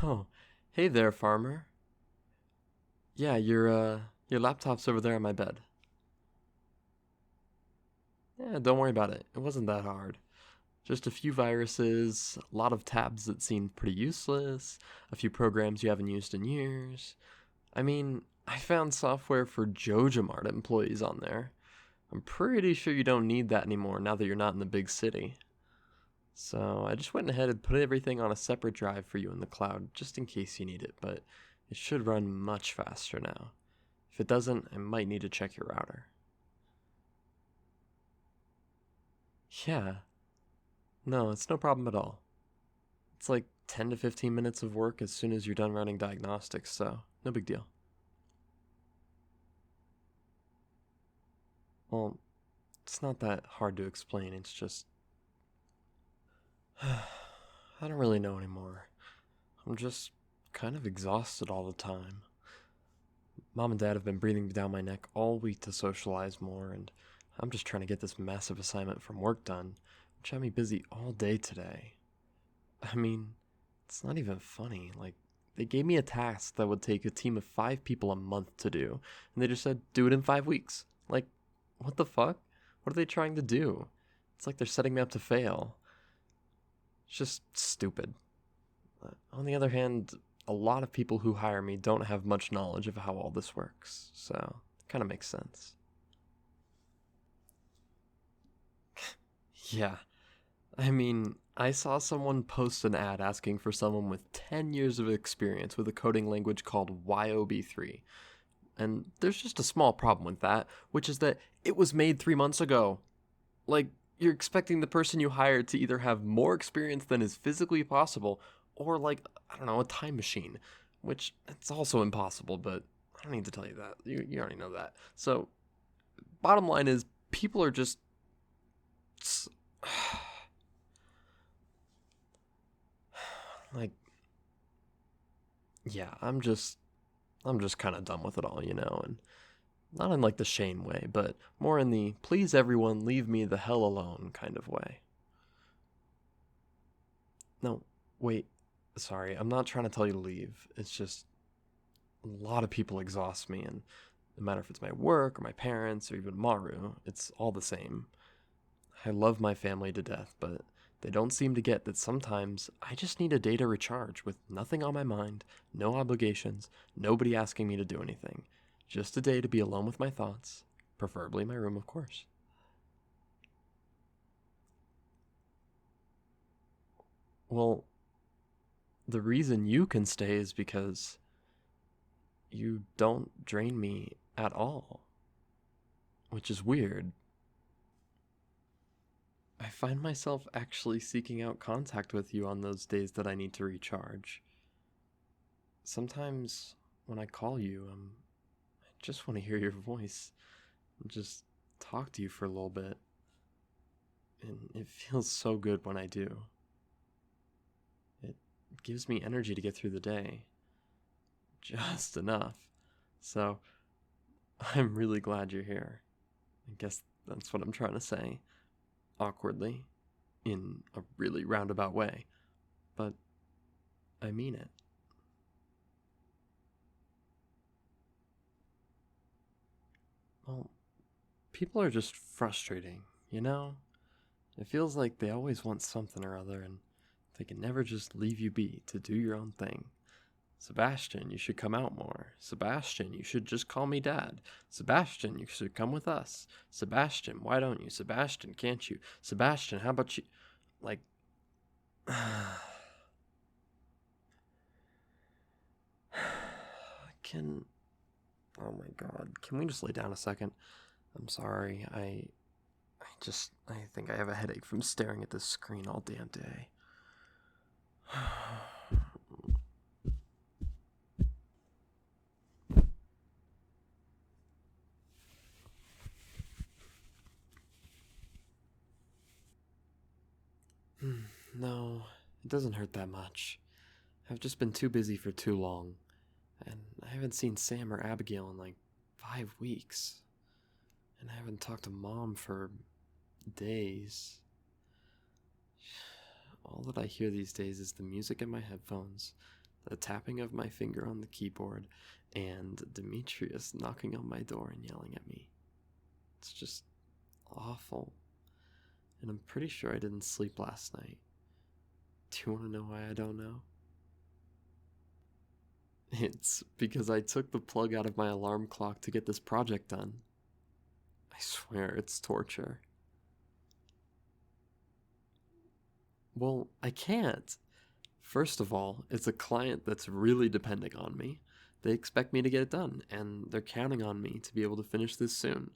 Oh, hey there, farmer. Yeah, your laptop's over there on my bed. Yeah, don't worry about it. It wasn't that hard. Just a few viruses, a lot of tabs that seemed pretty useless, a few programs you haven't used in years. I mean, I found software for JojaMart employees on there. I'm pretty sure you don't need that anymore now that you're not in the big city. So I just went ahead and put everything on a separate drive for you in the cloud, just in case you need it, but it should run much faster now. If it doesn't, I might need to check your router. Yeah, no, it's no problem at all. It's like 10 to 15 minutes of work as soon as you're done running diagnostics, so no big deal. Well, it's not that hard to explain, it's just. I don't really know anymore. I'm just kind of exhausted all the time. Mom and Dad have been breathing down my neck all week to socialize more, and I'm just trying to get this massive assignment from work done, which had me busy all day today. I mean, it's not even funny. Like, they gave me a task that would take a team of 5 people a month to do, and they just said, do it in 5 weeks. Like, what the fuck? What are they trying to do? It's like they're setting me up to fail. It's just stupid. On the other hand, a lot of people who hire me don't have much knowledge of how all this works, so it kind of makes sense. Yeah, I mean, I saw someone post an ad asking for someone with 10 years of experience with a coding language called YOB3. And there's just a small problem with that, which is that it was made 3 months ago. Like, you're expecting the person you hired to either have more experience than is physically possible, or like, I don't know, a time machine, which it's also impossible, but I don't need to tell you that. You already know that. So, bottom line is, people are just. Like, yeah, I'm just kind of done with it all, and not in like the Shane way, but more in the please everyone leave me the hell alone kind of way. No, wait, sorry, I'm not trying to tell you to leave. It's just a lot of people exhaust me, and no matter if it's my work or my parents or even Maru, it's all the same. I love my family to death, but they don't seem to get that sometimes I just need a day to recharge with nothing on my mind, no obligations, nobody asking me to do anything. Just a day to be alone with my thoughts, preferably my room, of course. Well, the reason you can stay is because you don't drain me at all, which is weird. I find myself actually seeking out contact with you on those days that I need to recharge. Sometimes when I call you, I just want to hear your voice and just talk to you for a little bit. And it feels so good when I do. It gives me energy to get through the day. Just enough. So, I'm really glad you're here. I guess that's what I'm trying to say. Awkwardly, in a really roundabout way. But I mean it. Well, people are just frustrating, you know? It feels like they always want something or other, and they can never just leave you be to do your own thing. Sebastian, you should come out more. Sebastian, you should just call me dad. Sebastian, you should come with us. Sebastian, why don't you? Sebastian, can't you? Sebastian, how about you? Like, can. Oh my god. Can we just lay down a second? I'm sorry. I think I have a headache from staring at this screen all damn day. No, it doesn't hurt that much. I've just been too busy for too long, and I haven't seen Sam or Abigail in like 5 weeks. And I haven't talked to Mom for days. All that I hear these days is the music in my headphones, the tapping of my finger on the keyboard, and Demetrius knocking on my door and yelling at me. It's just awful. And I'm pretty sure I didn't sleep last night. Do you want to know why I don't know? It's because I took the plug out of my alarm clock to get this project done. I swear it's torture. Well, I can't. First of all, it's a client that's really depending on me. They expect me to get it done, and they're counting on me to be able to finish this soon.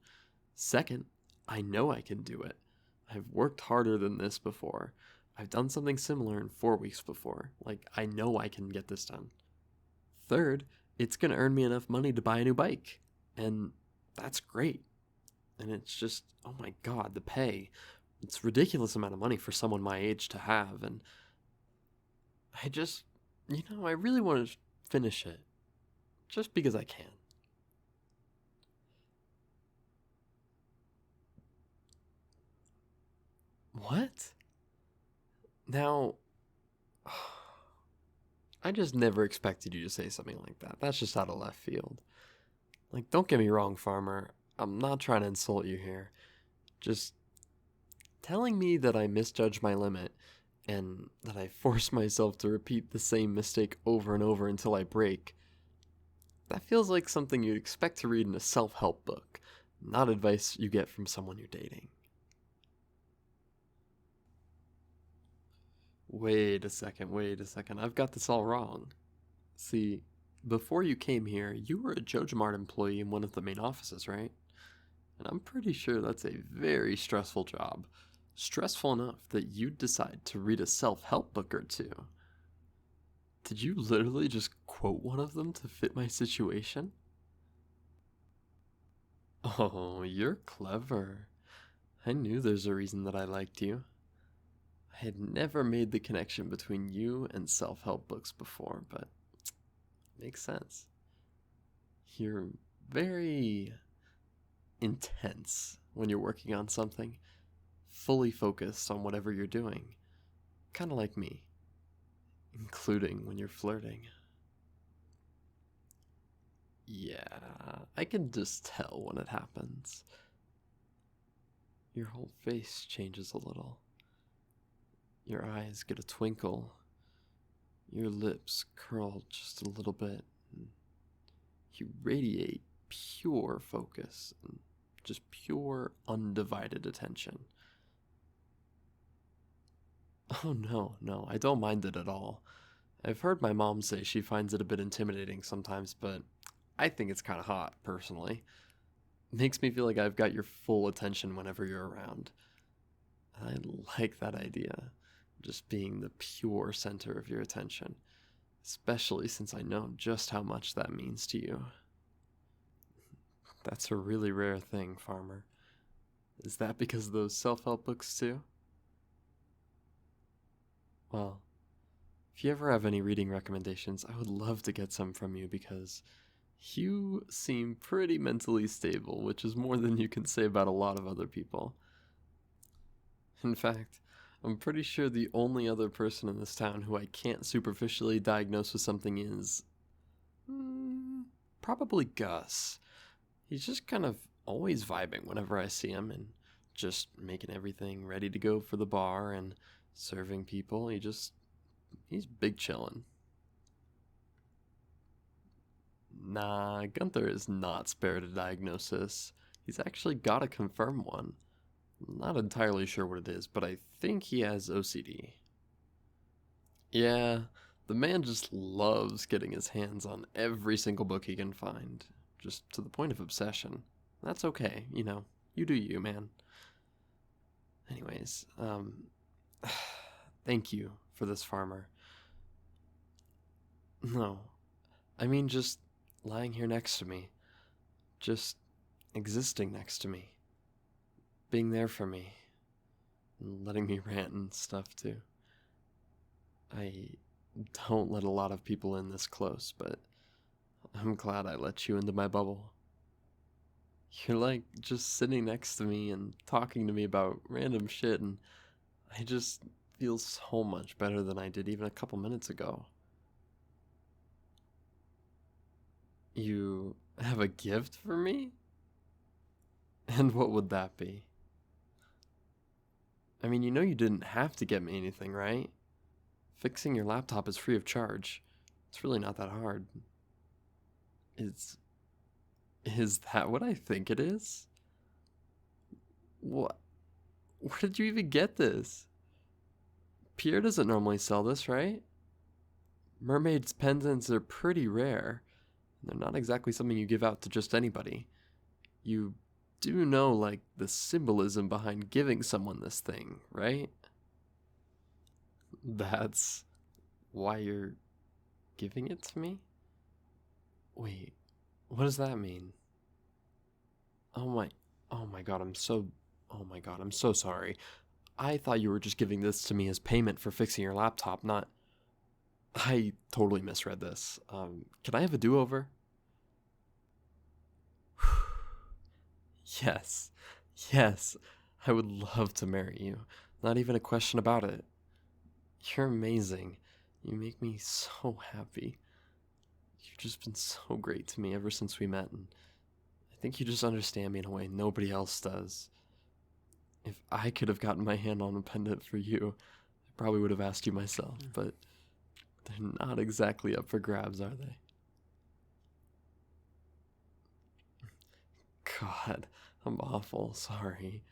Second, I know I can do it. I've worked harder than this before. I've done something similar in 4 weeks before. Like, I know I can get this done. Third, it's going to earn me enough money to buy a new bike. And that's great. And it's just, oh my god, the pay. It's a ridiculous amount of money for someone my age to have. And I really want to finish it. Just because I can. What? Now, I just never expected you to say something like that. That's just out of left field. Like, don't get me wrong, farmer. I'm not trying to insult you here. Just telling me that I misjudged my limit and that I force myself to repeat the same mistake over and over until I break. That feels like something you'd expect to read in a self-help book, not advice you get from someone you're dating. Wait a second. I've got this all wrong. See, before you came here, you were a JojaMart employee in one of the main offices, right? And I'm pretty sure that's a very stressful job. Stressful enough that you'd decide to read a self-help book or two. Did you literally just quote one of them to fit my situation? Oh, you're clever. I knew there's a reason that I liked you. I had never made the connection between you and self-help books before, but makes sense. You're very intense when you're working on something, fully focused on whatever you're doing, kind of like me, including when you're flirting. Yeah, I can just tell when it happens. Your whole face changes a little. Your eyes get a twinkle. Your lips curl just a little bit. You radiate pure focus and just pure undivided attention. Oh no, I don't mind it at all. I've heard my mom say she finds it a bit intimidating sometimes, but I think it's kind of hot, personally. Makes me feel like I've got your full attention whenever you're around. I like that idea, just being the pure center of your attention, especially since I know just how much that means to you. That's a really rare thing, farmer. Is that because of those self-help books too? Well, if you ever have any reading recommendations, I would love to get some from you because you seem pretty mentally stable, which is more than you can say about a lot of other people. In fact, I'm pretty sure the only other person in this town who I can't superficially diagnose with something is probably Gus. He's just kind of always vibing whenever I see him and just making everything ready to go for the bar and serving people. He's big chillin'. Nah, Gunther is not spared a diagnosis. He's actually got to confirm one. I'm not entirely sure what it is, but I think he has OCD. Yeah, the man just loves getting his hands on every single book he can find, just to the point of obsession. That's okay, you do you, man. Anyways, thank you for this, farmer. No, I mean just lying here next to me. Just existing next to me. Being there for me. And letting me rant and stuff too. I don't let a lot of people in this close, but I'm glad I let you into my bubble. You're like just sitting next to me and talking to me about random shit, and I just feel so much better than I did even a couple minutes ago. You have a gift for me? And what would that be? I mean, you know you didn't have to get me anything, right? Fixing your laptop is free of charge. It's really not that hard. Is is that what I think it is? What? Where did you even get this? Pierre doesn't normally sell this, right? Mermaid's pendants are pretty rare. They're not exactly something you give out to just anybody. You do know, like, the symbolism behind giving someone this thing, right? That's why you're giving it to me? Wait, what does that mean? Oh my, oh my god, oh my god, I'm so sorry. I thought you were just giving this to me as payment for fixing your laptop, not... I totally misread this. Can I have a do-over? Yes, yes, I would love to marry you. Not even a question about it. You're amazing. You make me so happy. You've just been so great to me ever since we met, and I think you just understand me in a way nobody else does. If I could have gotten my hand on a pendant for you, I probably would have asked you myself, but they're not exactly up for grabs, are they? God, I'm awful sorry.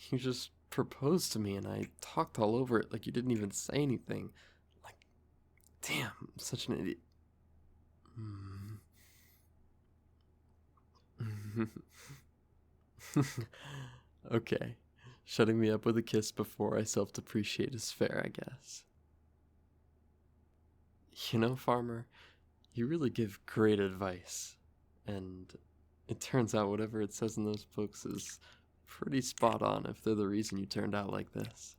You just proposed to me and I talked all over it like you didn't even say anything. Like, damn, I'm such an idiot. Okay, shutting me up with a kiss before I self-depreciate is fair, I guess. You know, Farmer, you really give great advice. And it turns out whatever it says in those books is pretty spot on if they're the reason you turned out like this.